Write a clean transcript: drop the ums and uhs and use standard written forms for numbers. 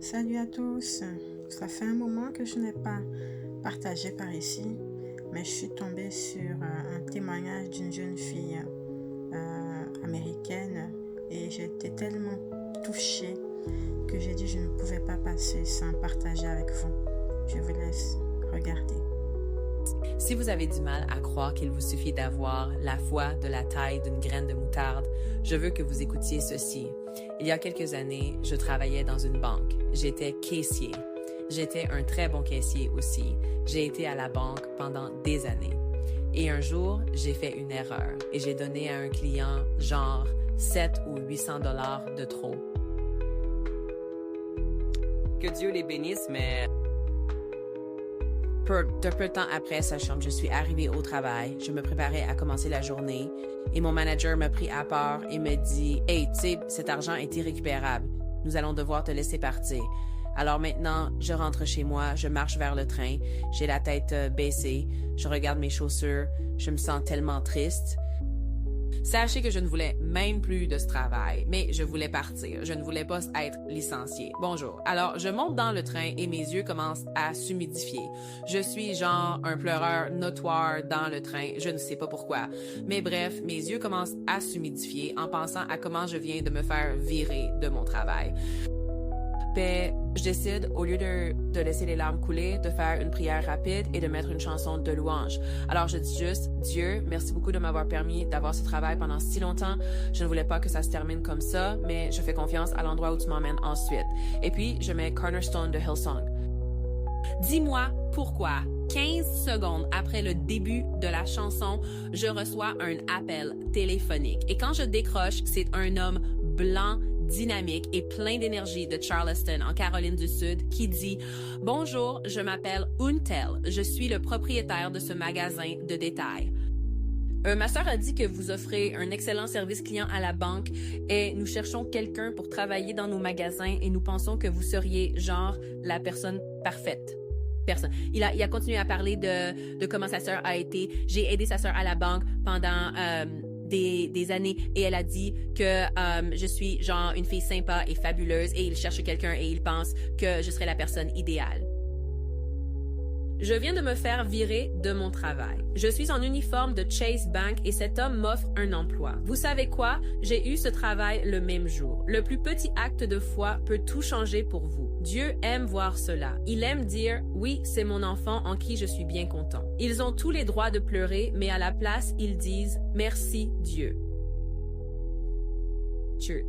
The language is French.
Salut à tous. Ça fait un moment que je n'ai pas partagé par ici, mais je suis tombée sur un témoignage d'une jeune fille américaine et j'ai été tellement touchée que j'ai dit je ne pouvais pas passer sans partager avec vous. Je vous laisse regarder. Si vous avez du mal à croire qu'il vous suffit d'avoir la foi de la taille d'une graine de moutarde, je veux que vous écoutiez ceci. Il y a quelques années, je travaillais dans une banque. J'étais caissier. J'étais un très bon caissier aussi. J'ai été à la banque pendant des années. Et un jour, j'ai fait une erreur et j'ai donné à un client genre 7 ou 800 dollars de trop. Que Dieu les bénisse, mais... Peu de temps après sa chambre, je suis arrivée au travail. Je me préparais à commencer la journée et mon manager m'a pris à part et me dit « Hey, tu sais, cet argent est irrécupérable. Nous allons devoir te laisser partir. » Alors maintenant, je rentre chez moi, je marche vers le train, j'ai la tête baissée, je regarde mes chaussures, je me sens tellement triste. Sachez que je ne voulais même plus de ce travail, mais je voulais partir. Je ne voulais pas être licenciée. Bonjour. Alors, je monte dans le train et mes yeux commencent à s'humidifier. Je suis genre un pleureur notoire dans le train. Je ne sais pas pourquoi. Mais bref, mes yeux commencent à s'humidifier en pensant à comment je viens de me faire virer de mon travail. Je décide, au lieu de laisser les larmes couler, de faire une prière rapide et de mettre une chanson de louange. Alors je dis juste, Dieu, merci beaucoup de m'avoir permis d'avoir ce travail pendant si longtemps. Je ne voulais pas que ça se termine comme ça, mais je fais confiance à l'endroit où tu m'emmènes ensuite. Et puis, je mets Cornerstone de Hillsong. Dis-moi pourquoi, 15 secondes après le début de la chanson, je reçois un appel téléphonique. Et quand je décroche, c'est un homme blanc, dynamique et plein d'énergie de Charleston, en Caroline du Sud, qui dit « Bonjour, je m'appelle Untel. Je suis le propriétaire de ce magasin de détail. Ma sœur a dit que vous offrez un excellent service client à la banque et nous cherchons quelqu'un pour travailler dans nos magasins et nous pensons que vous seriez genre la personne parfaite. » Il a continué à parler de comment sa sœur a été. J'ai aidé sa sœur à la banque pendant des années et elle a dit que je suis genre une fille sympa et fabuleuse et il cherche quelqu'un et il pense que je serai la personne idéale. Je viens de me faire virer de mon travail. Je suis en uniforme de Chase Bank et cet homme m'offre un emploi. Vous savez quoi? J'ai eu ce travail le même jour. Le plus petit acte de foi peut tout changer pour vous. Dieu aime voir cela. Il aime dire, oui, c'est mon enfant en qui je suis bien content. Ils ont tous les droits de pleurer, mais à la place, ils disent, merci Dieu. Cheers.